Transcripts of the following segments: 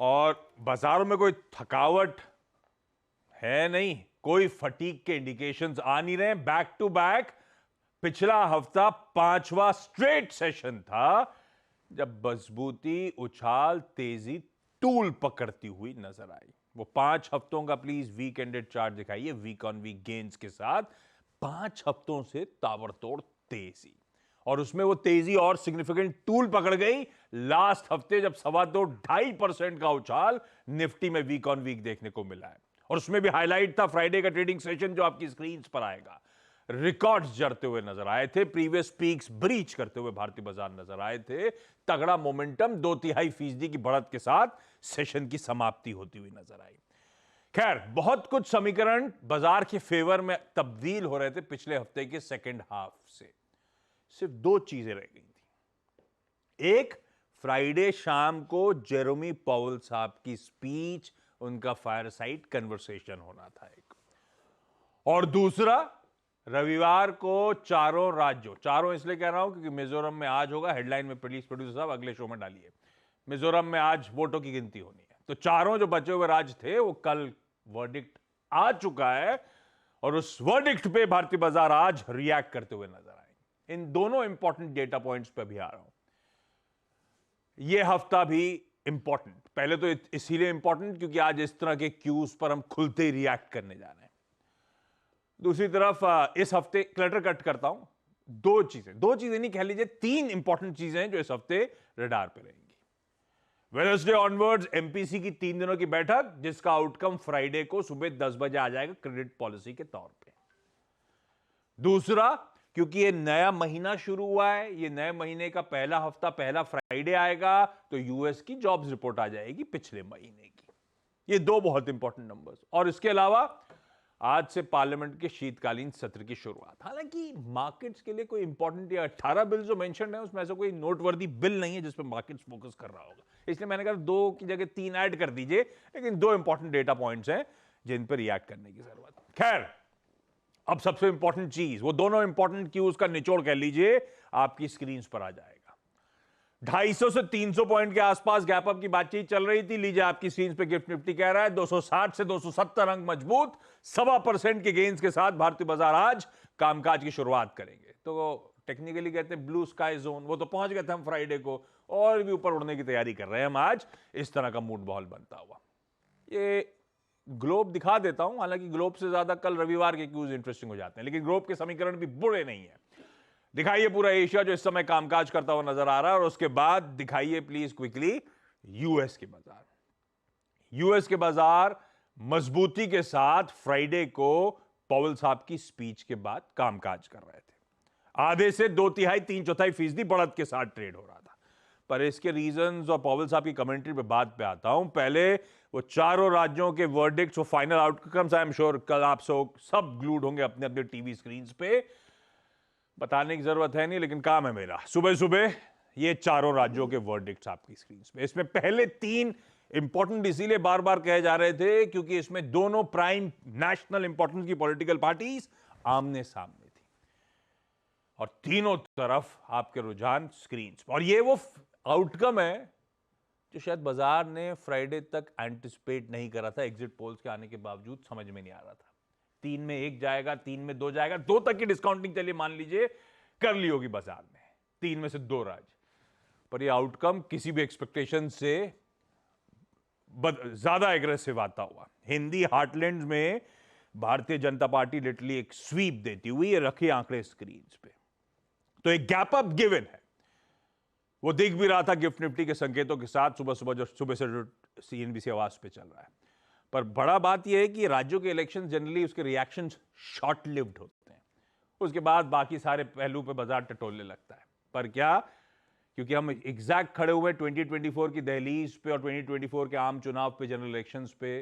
और बाजारों में कोई थकावट है नहीं, कोई फटीग के इंडिकेशंस आ नहीं रहे। बैक टू बैक पिछला हफ्ता 5वां स्ट्रेट सेशन था जब मजबूती, उछाल, तेजी टूल पकड़ती हुई नजर आई। वो 5 हफ्तों का प्लीज वीक एंडेड चार्ट दिखाइए, वीक ऑन वीक गेन्स के साथ। 5 हफ्तों से ताबड़तोड़ तेजी, और उसमें वो तेजी और सिग्निफिकेंट टूल पकड़ गई लास्ट हफ्ते जब 2.25% का उछाल निफ्टी में वीक ऑन वीक देखने को मिला है। और उसमें भी हाईलाइट था फ्राइडे का ट्रेडिंग सेशन जो आपकी स्क्रीन पर आएगा। रिकॉर्ड्स जड़ते हुए नजर आए थे, प्रीवियस पीक्स ब्रीच करते हुए भारतीय बाजार नजर आए थे। तगड़ा मोमेंटम 2.25% की बढ़त के साथ सेशन की समाप्ति होती हुई नजर आई। खैर, बहुत कुछ समीकरण बाजार के फेवर में तब्दील हो रहे थे पिछले हफ्ते के सेकेंड हाफ से। सिर्फ 2 चीजें रह गई थी। एक, फ्राइडे शाम को जेरोमी पॉवेल साहब की स्पीच, उनका फायरसाइड कन्वर्सेशन होना था एक। और दूसरा, रविवार को चारों राज्यों, चारों इसलिए कह रहा हूं क्योंकि मिजोरम में आज होगा, हेडलाइन में प्लीज प्रोड्यूसर साहब अगले शो में डालिए, मिजोरम में आज वोटों की गिनती होनी है। तो चारों जो बचे हुए राज्य थे वो कल वर्डिक्ट आ चुका है, और उस वर्डिक्ट पे भारतीय बाजार आज रिएक्ट करते हुए नजर आए। इन दोनों इंपॉर्टेंट डेटा पॉइंट्स पे भी आ रहा हूं। यह हफ्ता भी इंपॉर्टेंट, पहले तो इसीलिए इंपॉर्टेंट क्योंकि आज इस तरह के क्यूज पर हम खुलते ही रिएक्ट करने जा रहे हैं। दूसरी तरफ इस हफ्ते क्लटर कट करता हूं, 2 चीजें नहीं, कह लीजिए 3 इंपॉर्टेंट चीजें जो इस हफ्ते रडार पे रहेंगी। वेडनेसडे ऑनवर्ड्स एमपीसी की 3 दिनों की बैठक, जिसका आउटकम फ्राइडे को सुबह 10 बजे आ जाएगा क्रेडिट पॉलिसी के तौर पे। दूसरा, क्योंकि ये नया महीना शुरू हुआ है, ये नए महीने का पहला हफ्ता पहला फ्राइडे आएगा, तो यूएस की जॉब्स रिपोर्ट आ जाएगी पिछले महीने की। ये 2 बहुत इंपॉर्टेंट नंबर्स। और इसके अलावा आज से पार्लियामेंट के शीतकालीन सत्र की शुरुआत। हालांकि मार्केट्स के लिए कोई इंपॉर्टेंट, या 18 बिल जो मेंशन है उसमें ऐसा कोई नोटवर्दी बिल नहीं है जिसपे मार्केट्स फोकस कर रहा होगा, इसलिए मैंने कहा 2 की जगह 3 ऐड कर दीजिए, लेकिन 2 इंपॉर्टेंट डेटा पॉइंट्स हैं जिन पर रिएक्ट करने की जरूरत है। खैर, अब सबसे इंपॉर्टेंट चीज, वो दोनों इंपॉर्टेंट क्यूज का निचोड़ कह लीजिए, आपकी स्क्रीन पर आ जाएगा। 250 से 300 पॉइंट के आसपास गैप अप की बातचीत चल रही थी। लीजिए आपकी स्क्रीन पे गिफ्ट निफ्टी कह रहा है 260 से 270 अंक मजबूत, 1.25% के गेन्स के साथ भारतीय बाजार आज कामकाज की शुरुआत करेंगे। तो टेक्निकली कहते हैं ब्लू स्काई जोन, वो तो पहुंच गए थे हम फ्राइडे को, और भी ऊपर उड़ने की तैयारी कर रहे हैं हम आज। इस तरह का मूड माहौल बनता हुआ ये ग्लोब दिखा देता हूं, हालांकि ग्लोब से ज्यादा कल रविवार के क्यूज इंटरेस्टिंग हो जाते हैं, लेकिन ग्लोब के समीकरण भी बुरे नहीं है। दिखाइए पूरा एशिया जो इस समय कामकाज करता हुआ नजर आ रहा है, और उसके बाद दिखाइए प्लीज क्विकली यूएस के बाजार। यूएस के बाजार मजबूती के साथ फ्राइडे को पॉवेल साहब की स्पीच के बाद कामकाज कर रहे थे। आधे से 2/3-3/4% बढ़त के साथ ट्रेड हो रहा था। पर इसके रीजंस और पॉवेल साहब की कमेंट्री पे बात पे आता हूं। पहले वो चारों राज्यों के वर्डिक्ट्स, वो final outcomes, I am sure कल आप सब ग्लूड होंगे अपने अपने टीवी स्क्रीन पे, बताने की जरूरत है नहीं, लेकिन काम है मेरा। सुबह सुबह ये चारों राज्यों के वर्डिक्ट्स आपकी स्क्रीन पे। इसमें पहले 3 इंपॉर्टेंट इसीलिए बार बार कहे जा रहे थे क्योंकि इसमें दोनों प्राइम नेशनल इंपॉर्टेंस की पॉलिटिकल पार्टीज आमने सामने थी, और तीनों तरफ आपके रुझान स्क्रीन पर। और ये वो आउटकम है जो शायद बाजार ने फ्राइडे तक एंटिसिपेट नहीं करा था। एग्जिट पोल्स के आने के बावजूद समझ में नहीं आ रहा था 3 में 1 जाएगा, 3 में 2 जाएगा, 2 तक की डिस्काउंटिंग चलिए मान लीजिए कर ली होगी बाजार ने, 3 में से 2 राज्य। पर यह आउटकम किसी भी एक्सपेक्टेशन से ज्यादा एग्रेसिव आता हुआ। हिंदी हार्टलैंड में भारतीय जनता पार्टी लिटरली एक स्वीप देती हुई, ये रखे आंकड़े स्क्रीन पे, तो एक गैप अप गिवन है। वो दिख भी रहा था गिफ्ट निफ्टी के संकेतों के साथ सुबह से जो सीएनबीसी आवाज पे चल रहा है। पर बड़ा बात यह है कि राज्यों के इलेक्शन जनरली उसके रिएक्शन शॉर्ट लिव्ड होते हैं, उसके बाद बाकी सारे पहलू पे बाजार टटोलने लगता है। पर क्या, क्योंकि हम एग्जैक्ट खड़े हुए 2024 की दहलीज पे और 2024 के आम चुनाव पे, जनरल इलेक्शंस पे,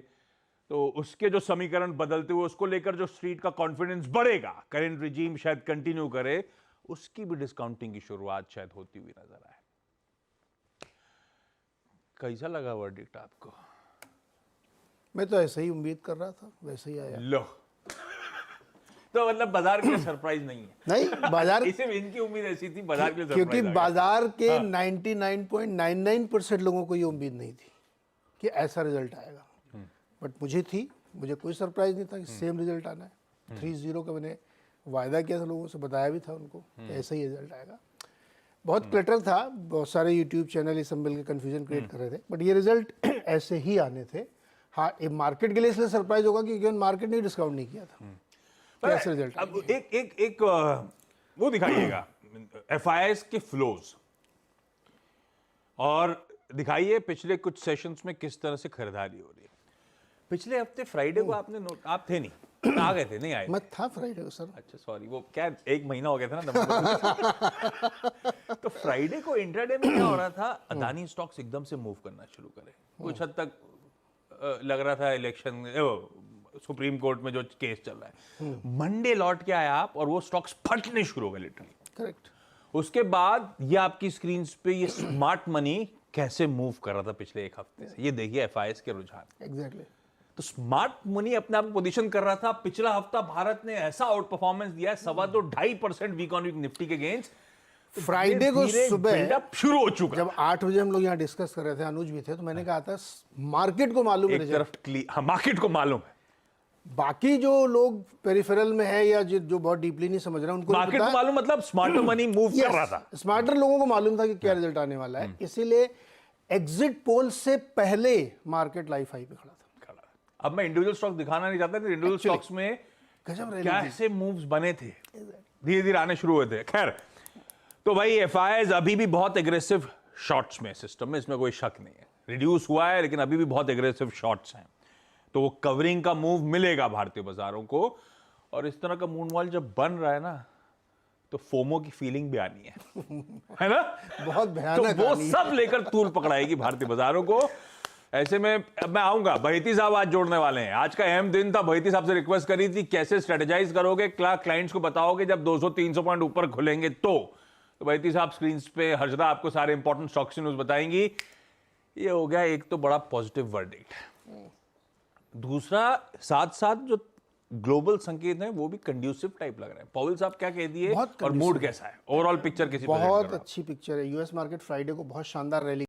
तो उसके जो समीकरण बदलते हुए उसको लेकर जो स्ट्रीट का कॉन्फिडेंस बढ़ेगा, करंट रिजीम शायद कंटिन्यू करे, उसकी भी डिस्काउंटिंग की शुरुआत शायद होती हुई नजर आए। कैसा लगा वर्डिक्ट आपको? मैं तो ऐसे ही उम्मीद कर रहा था, वैसे ही आया। लो, तो मतलब बाजार के लिए सरप्राइज नहीं है। नहीं, बाजार इसे इनकी उम्मीद ऐसी थी, बाजार के लिए क्योंकि सरप्राइज बाजार के 99.99% लोगों को ये उम्मीद नहीं थी। कि ऐसा रिजल्ट आएगा, बट मुझे कोई सरप्राइज नहीं था कि सेम रिजल्ट आना है। 3-0 का मैंने वायदा किया था, लोगों से बताया भी था उनको कि ऐसा ही रिजल्ट आएगा। बहुत क्लटर था, बहुत सारे यूट्यूब चैनल ये सब मिलकर कन्फ्यूजन क्रिएट कर रहे थे, बट ये रिजल्ट ऐसे ही आने थे। हाँ, ये मार्केट के लिए इसलिए सरप्राइज होगा क्योंकि मार्केट ने डिस्काउंट नहीं किया था। तो ऐसे रिजल्ट अब एक वो दिखाइएगा FIIs के फ्लोज, और दिखाइए पिछले कुछ सेशंस में किस तरह से खरीदारी हो रही है। पिछले हफ्ते फ्राइडे को आपने नोट, आप थे नहीं, आ गए थे, नहीं आए थे? मैं था फ्राइडे को सर। अच्छा सॉरी, वो क्या 1 महीना हो गया था ना तो फ्राइडे को इंट्राडे में क्या हो रहा था, अदानी स्टॉक्स एकदम से मूव करना शुरू करे। कुछ हद तक लग रहा था इलेक्शन, सुप्रीम कोर्ट में जो केस चल रहा है, मंडे लौट के आया आप और वो स्टॉक्स फटने शुरू हो गए लिटरली। करेक्ट। उसके बाद ये आपकी स्क्रीन पे ये स्मार्ट मनी कैसे मूव कर रहा था पिछले 1 हफ्ते से, ये देखिए FIIs के रुझान। एग्जैक्टली। तो स्मार्ट मनी अपने आप को पोजीशन कर रहा था। पिछला हफ्ता भारत ने ऐसा आउट परफॉर्मेंस दिया है, 2.25% वीक ऑन वीक निफ्टी के गेंस। फ्राइडे को सुबह बिल्डअप शुरू हो चुका। जब 8 बजे हम लोग यहाँ डिस्कस कर रहे थे, अनुज भी थे, तो मैंने कहा था मार्केट को मालूम है, एक तरफ हाँ, मार्केट को मालूम है, बाकी जो लोग पेरिफेरल में है या जो बहुत डीपली नहीं समझ रहे हैं उनको मार्केट को मालूम, मतलब स्मार्टर मनी मूव कर रहा था। स्मार्टर लोगों को मालूम था कि क्या रिजल्ट आने वाला है, इसीलिए एग्जिट पोल से पहले मार्केट लाइफ हाई पे खड़ा था। अब मैं इंडिविजुअल स्टॉक दिखाना नहीं चाहता, इंडिविजुअल स्टॉक्स में गजब कैसे मूव्स बने थे, धीरे धीरे आने शुरू हुए थे। खैर, तो भाई FIIs अभी भी बहुत एग्रेसिव शॉर्ट्स में, सिस्टम में, इसमें कोई शक नहीं है। रिड्यूस हुआ है लेकिन अभी भी बहुत एग्रेसिव शॉर्ट्स हैं, तो वो कवरिंग का मूव मिलेगा भारतीय बाजारों को। और इस तरह का मून वॉल जब बन रहा है ना, तो फोमो की फीलिंग भी आनी है ना? बहुत भयानक। तो वो सब लेकर तूल पकड़ाएगी भारतीय बाजारों को। ऐसे में अब मैं आऊंगा, बहिती साहब आज जोड़ने वाले हैं। आज का अहम दिन था, बहिती साहब से रिक्वेस्ट करी थी कैसे स्ट्रेटेजाइज करोगे, क्लाइंट्स को बताओगे जब 200-300 पॉइंट ऊपर खुलेंगे तो बहिती साहब स्क्रीन पे हर्षदा आपको सारे इंपॉर्टेंट स्टॉक्स न्यूज बताएंगी। ये हो गया एक तो बड़ा पॉजिटिव वर्डिक्ट। दूसरा, साथ साथ जो ग्लोबल संकेत हैं वो भी कंड्यूसिव टाइप लग रहा है। पॉवेल साहब क्या कह दिए और मूड कैसा है, ओवरऑल पिक्चर किसी बहुत अच्छी पिक्चर है। यूएस मार्केट फ्राइडे को बहुत शानदार रैली